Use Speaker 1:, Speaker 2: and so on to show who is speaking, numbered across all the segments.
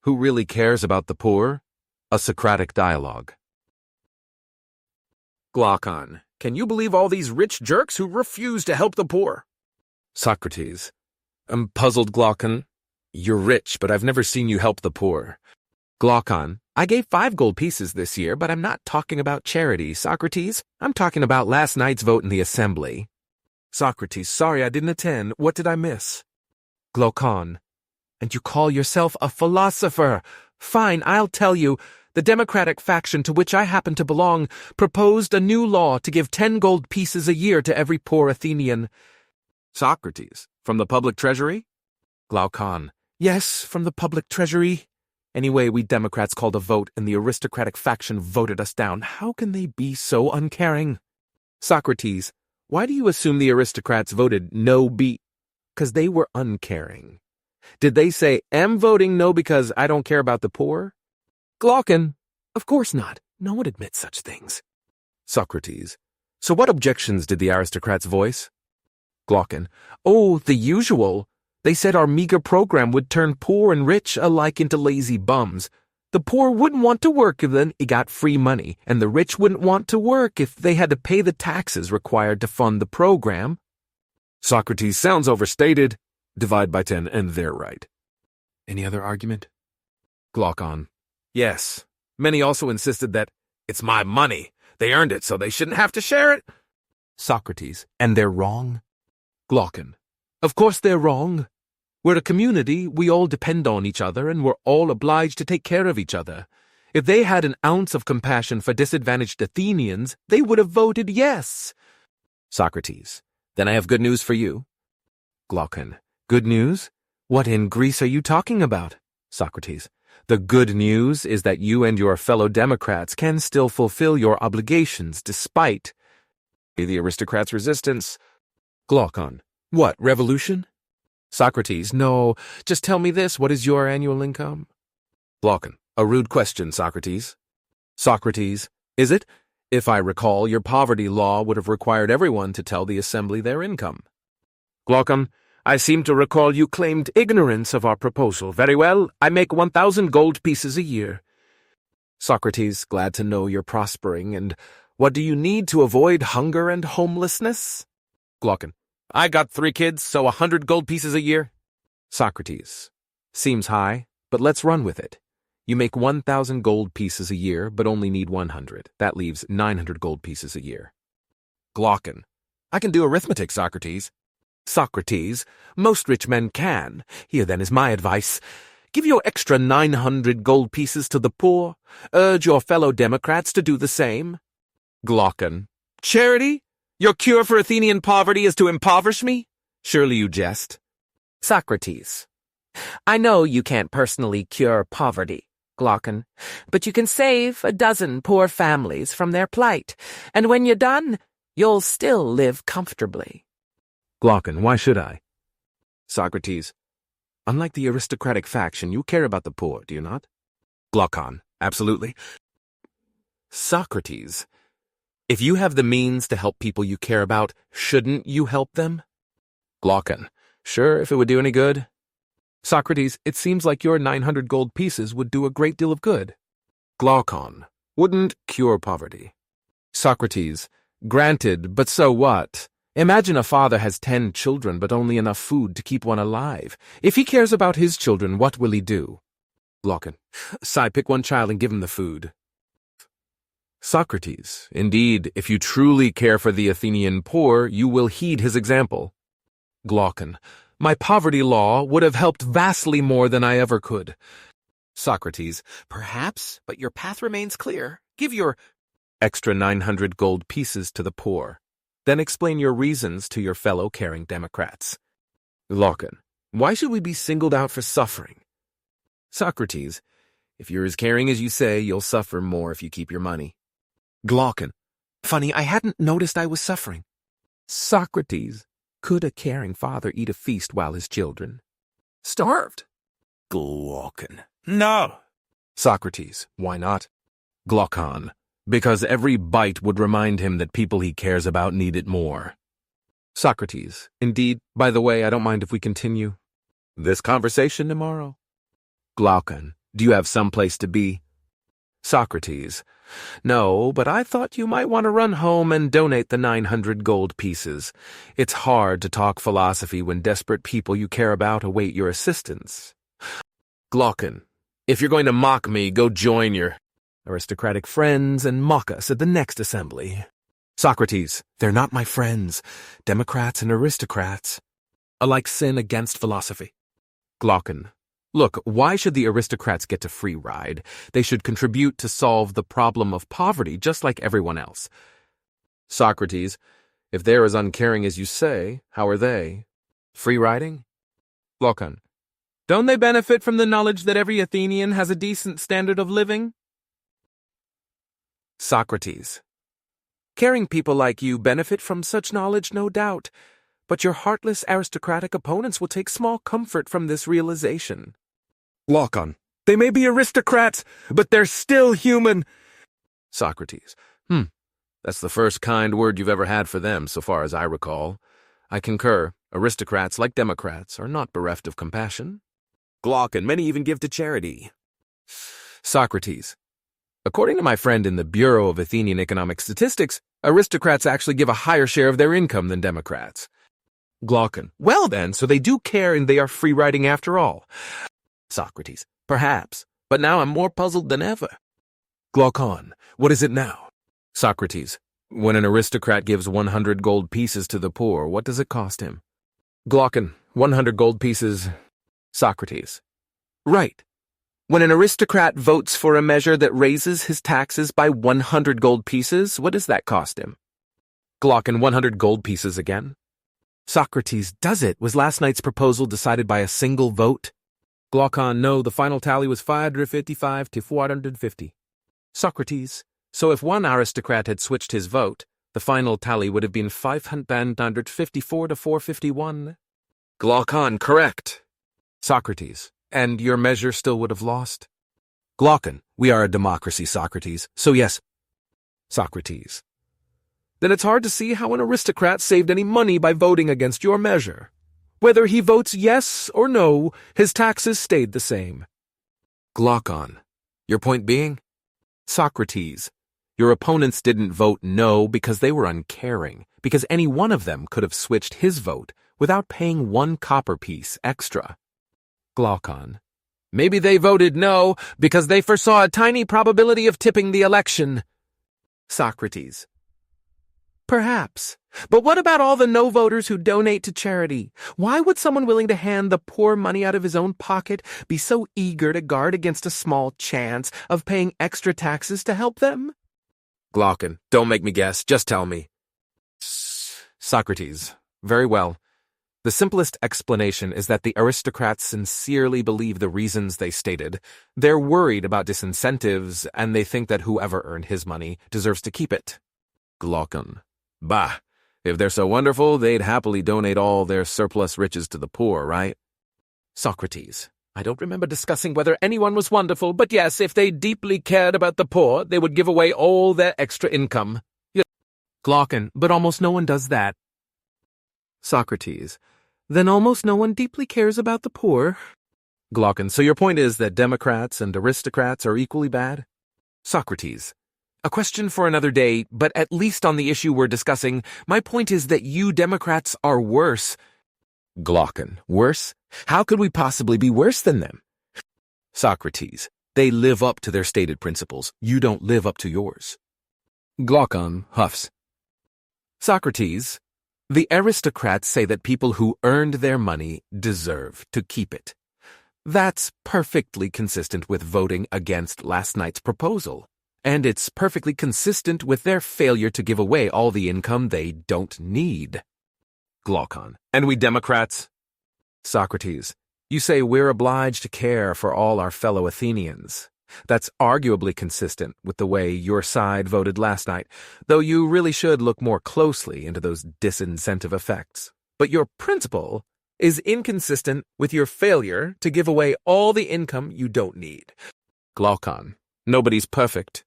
Speaker 1: Who really cares about the poor? A Socratic dialogue.
Speaker 2: Glaucon, can you believe all these rich jerks who refuse to help the poor?
Speaker 1: Socrates. I'm puzzled, Glaucon. You're rich, but I've never seen you help the poor.
Speaker 3: Glaucon, I gave 5 gold pieces this year, but I'm not talking about charity, Socrates. I'm talking about last night's vote in the assembly.
Speaker 1: Socrates, sorry I didn't attend. What did I miss?
Speaker 3: Glaucon, and you call yourself a philosopher. Fine, I'll tell you. The Democratic faction to which I happen to belong proposed a new law to give 10 gold pieces a year to every poor Athenian.
Speaker 1: Socrates, from the public treasury?
Speaker 3: Glaucon, yes, from the public treasury. Anyway, we Democrats called a vote and the aristocratic faction voted us down. How can they be so uncaring? Socrates, why do you assume the aristocrats voted no because they were uncaring? Did they say, I'm voting no because I don't care about the poor? Glaucon, of course not. No one admits such things.
Speaker 1: Socrates, so what objections did the aristocrats voice?
Speaker 3: Glaucon, oh, the usual. They said our meager program would turn poor and rich alike into lazy bums. The poor wouldn't want to work if they got free money, and the rich wouldn't want to work if they had to pay the taxes required to fund the program.
Speaker 1: Socrates, sounds overstated. Divide by 10 and they're right.
Speaker 3: Any other argument?
Speaker 1: Glaucon, yes. Many also insisted that it's my money. They earned it, so they shouldn't have to share it.
Speaker 3: Socrates, and they're wrong?
Speaker 1: Glaucon,
Speaker 3: of course they're wrong. We're a community, we all depend on each other, and we're all obliged to take care of each other. If they had an ounce of compassion for disadvantaged Athenians, they would have voted yes.
Speaker 1: Socrates, then I have good news for you.
Speaker 3: Glaucon, good news? What in Greece are you talking about?
Speaker 1: Socrates, the good news is that you and your fellow Democrats can still fulfill your obligations despite the aristocrats' resistance.
Speaker 3: Glaucon, what, revolution?
Speaker 1: Socrates, no, just tell me this, what is your annual income?
Speaker 3: Glaucon,
Speaker 1: a rude question, Socrates.
Speaker 3: Socrates, is it?
Speaker 1: If I recall, your poverty law would have required everyone to tell the assembly their income.
Speaker 2: Glaucon, I seem to recall you claimed ignorance of our proposal. Very well, I make 1,000 gold pieces a year.
Speaker 1: Socrates, glad to know you're prospering, and what do you need to avoid hunger and homelessness?
Speaker 2: Glaucon, I got 3 kids, so 100 gold pieces a year.
Speaker 1: Socrates, seems high, but let's run with it. You make 1,000 gold pieces a year, but only need 100. That leaves 900 gold pieces a year.
Speaker 2: Glaucon, I can do arithmetic, Socrates.
Speaker 3: Socrates, most rich men can. Here then is my advice. Give your extra 900 gold pieces to the poor. Urge your fellow Democrats to do the same.
Speaker 2: Glaucon, charity? Your cure for Athenian poverty is to impoverish me? Surely you jest.
Speaker 3: Socrates, I know you can't personally cure poverty, Glaucon, but you can save a dozen poor families from their plight, and when you're done, you'll still live comfortably.
Speaker 1: Glaucon, why should I?
Speaker 3: Socrates, unlike the aristocratic faction, you care about the poor, do you not?
Speaker 1: Glaucon, absolutely.
Speaker 3: Socrates, if you have the means to help people you care about, shouldn't you help them?
Speaker 1: Glaucon, sure, if it would do any good.
Speaker 3: Socrates, it seems like your 900 gold pieces would do a great deal of good.
Speaker 1: Glaucon, wouldn't cure poverty.
Speaker 3: Socrates, granted, but so what? Imagine a father has 10 children but only enough food to keep one alive. If he cares about his children, what will he do?
Speaker 1: Glaucon, pick one child and give him the food.
Speaker 3: Socrates, indeed, if you truly care for the Athenian poor, you will heed his example.
Speaker 1: Glaucon,
Speaker 3: my poverty law would have helped vastly more than I ever could.
Speaker 1: Socrates,
Speaker 2: perhaps, but your path remains clear. Give your
Speaker 3: extra 900 gold pieces to the poor. Then explain your reasons to your fellow caring Democrats.
Speaker 1: Glaucon, why should we be singled out for suffering?
Speaker 3: Socrates, if you're as caring as you say, you'll suffer more if you keep your money.
Speaker 2: Glaucon, funny, I hadn't noticed I was suffering.
Speaker 3: Socrates, could a caring father eat a feast while his children
Speaker 2: starved?
Speaker 1: Glaucon,
Speaker 2: no.
Speaker 1: Socrates, why not?
Speaker 3: Glaucon,
Speaker 1: because every bite would remind him that people he cares about need it more.
Speaker 3: Socrates, indeed, by the way, I don't mind if we continue
Speaker 1: this conversation tomorrow.
Speaker 3: Glaucon,
Speaker 1: Do you have some place to be?
Speaker 2: Socrates. No, but I thought you might want to run home and donate the 900 gold pieces. It's hard to talk philosophy when desperate people you care about await your assistance. Glaucon. If you're going to mock me, go join your aristocratic friends and mock us at the next assembly.
Speaker 3: Socrates. They're not my friends. Democrats and aristocrats alike sin against philosophy.
Speaker 1: Glaucon. Look, why should the aristocrats get a free ride? They should contribute to solve the problem of poverty just like everyone else. Socrates. If they're as uncaring as you say, how are they? Free riding?
Speaker 2: Glaucon. Don't they benefit from the knowledge that every Athenian has a decent standard of living?
Speaker 3: Socrates. Caring people like you benefit from such knowledge, no doubt, but your heartless aristocratic opponents will take small comfort from this realization.
Speaker 2: Glaucon. They may be aristocrats, but they're still human.
Speaker 1: Socrates. That's the first kind word you've ever had for them, so far as I recall. I concur. Aristocrats, like Democrats, are not bereft of compassion.
Speaker 3: Glaucon. Many even give to charity.
Speaker 1: Socrates. According to my friend in the Bureau of Athenian Economic Statistics, aristocrats actually give a higher share of their income than Democrats.
Speaker 3: Glaucon. Well then, so they do care and they are free riding after all.
Speaker 1: Socrates. Perhaps, but now I'm more puzzled than ever.
Speaker 3: Glaucon. What is it now?
Speaker 1: Socrates. When an aristocrat gives 100 gold pieces to the poor, what does it cost him?
Speaker 3: Glaucon. 100 gold pieces.
Speaker 1: Socrates.
Speaker 3: Right. When an aristocrat votes for a measure that raises his taxes by 100 gold pieces, what does that cost him?
Speaker 1: Glaucon. 100 gold pieces again?
Speaker 3: Socrates. Does it? Was last night's proposal decided by a single vote?
Speaker 1: Glaucon. No, the final tally was 555 to 450.
Speaker 3: Socrates.
Speaker 1: So if one aristocrat had switched his vote, the final tally would have been 554 to 451.
Speaker 3: Glaucon. Correct.
Speaker 1: Socrates. And your measure still would have lost?
Speaker 3: Glaucon. We are a democracy, Socrates. So yes.
Speaker 1: Socrates.
Speaker 3: Then it's hard to see how an aristocrat saved any money by voting against your measure. Whether he votes yes or no, his taxes stayed the same.
Speaker 1: Glaucon. Your point being?
Speaker 3: Socrates. Your opponents didn't vote no because they were uncaring, because any one of them could have switched his vote without paying 1 copper piece extra.
Speaker 1: Glaucon. Maybe they voted no because they foresaw a tiny probability of tipping the election.
Speaker 3: Socrates. Perhaps. But what about all the no voters who donate to charity? Why would someone willing to hand the poor money out of his own pocket be so eager to guard against a small chance of paying extra taxes to help them?
Speaker 1: Glaucon. Don't make me guess. Just tell me.
Speaker 3: Socrates. Very well. The simplest explanation is that the aristocrats sincerely believe the reasons they stated. They're worried about disincentives, and they think that whoever earned his money deserves to keep it.
Speaker 1: Glaucon. Bah, if they're so wonderful, they'd happily donate all their surplus riches to the poor, right?
Speaker 3: Socrates. I don't remember discussing whether anyone was wonderful, but yes, if they deeply cared about the poor, they would give away all their extra income. Glaucon. But almost no one does that.
Speaker 1: Socrates.
Speaker 3: Then almost no one deeply cares about the poor.
Speaker 1: Glaucon. So your point is that Democrats and aristocrats are equally bad?
Speaker 3: Socrates. A question for another day, but at least on the issue we're discussing, my point is that you Democrats are worse.
Speaker 1: Glaucon. Worse? How could we possibly be worse than them?
Speaker 3: Socrates. They live up to their stated principles. You don't live up to yours.
Speaker 1: Glaucon huffs.
Speaker 3: Socrates. The aristocrats say that people who earned their money deserve to keep it. That's perfectly consistent with voting against last night's proposal. And it's perfectly consistent with their failure to give away all the income they don't need.
Speaker 1: Glaucon. And we Democrats?
Speaker 3: Socrates. You say we're obliged to care for all our fellow Athenians. That's arguably consistent with the way your side voted last night, though you really should look more closely into those disincentive effects. But your principle is inconsistent with your failure to give away all the income you don't need.
Speaker 1: Glaucon. Nobody's perfect.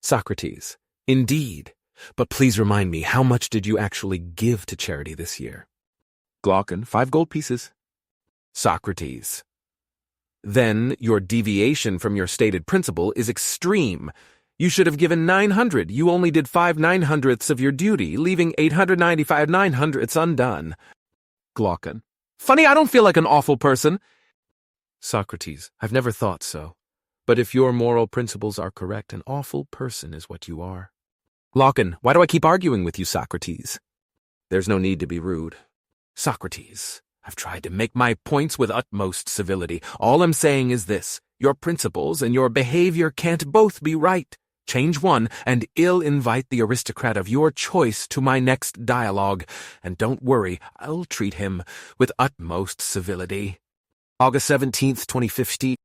Speaker 3: Socrates. Indeed. But please remind me, how much did you actually give to charity this year?
Speaker 1: Glaucon. 5 gold pieces.
Speaker 3: Socrates.
Speaker 1: Then your deviation from your stated principle is extreme. You should have given 900. You only did 5/900ths of your duty, leaving 895/900ths undone.
Speaker 3: Glaucon. Funny, I don't feel like an awful person.
Speaker 1: Socrates, I've never thought so. But if your moral principles are correct, an awful person is what you are.
Speaker 3: Glaucon. Why do I keep arguing with you, Socrates?
Speaker 1: There's no need to be rude.
Speaker 3: Socrates, I've tried to make my points with utmost civility. All I'm saying is this: your principles and your behavior can't both be right. Change one, and I'll invite the aristocrat of your choice to my next dialogue. And don't worry, I'll treat him with utmost civility. August 17th, 2015.